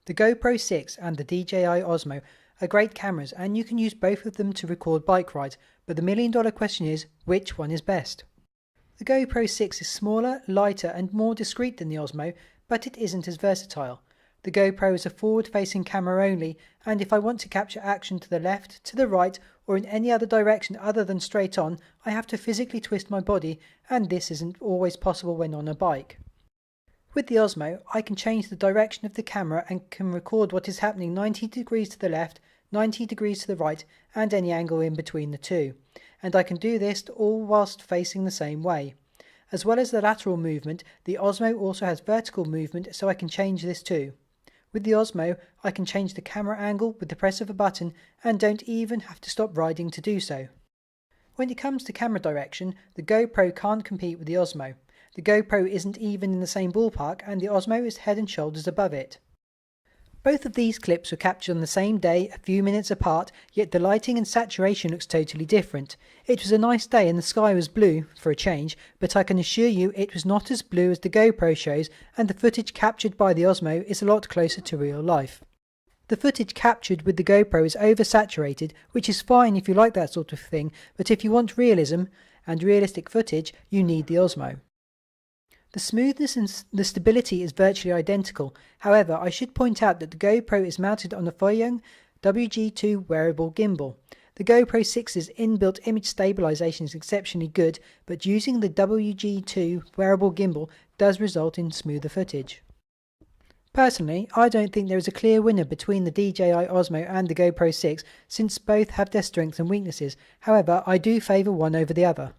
The GoPro 6 and the DJI OSmo are great cameras and you can use both of them to record bike rides, but the million-dollar question is, which one is best? The GoPro 6 is smaller, lighter and more discreet than the OSmo, but it isn't as versatile. The GoPro is a forward-facing camera only, and if I want to capture action to the left, to the right, or in any other direction other than straight on, I have to physically twist my body, and this isn't always possible when on a bike. With the OSmo, I can change the direction of the camera and can record what is happening 90 degrees to the left, 90 degrees to the right, and any angle in between the two. And I can do this all whilst facing the same way. As well as the lateral movement, the OSmo also has vertical movement, so I can change this too. With the OSmo, I can change the camera angle with the press of a button and don't even have to stop riding to do so. When it comes to camera direction, the GoPro can't compete with the OSmo. The GoPro isn't even in the same ballpark and the OSmo is head and shoulders above it. Both of these clips were captured on the same day, a few minutes apart, yet the lighting and saturation looks totally different. It was a nice day and the sky was blue, for a change, but I can assure you it was not as blue as the GoPro shows, and the footage captured by the OSmo is a lot closer to real life. The footage captured with the GoPro is oversaturated, which is fine if you like that sort of thing, but if you want realism and realistic footage, you need the OSmo. The smoothness and the stability is virtually identical. However, I should point out that the GoPro is mounted on a Fuyong WG2 wearable gimbal. The GoPro 6's inbuilt image stabilization is exceptionally good, but using the WG2 wearable gimbal does result in smoother footage. Personally, I don't think there is a clear winner between the DJI OSmo and the GoPro 6 since both have their strengths and weaknesses. However, I do favour one over the other.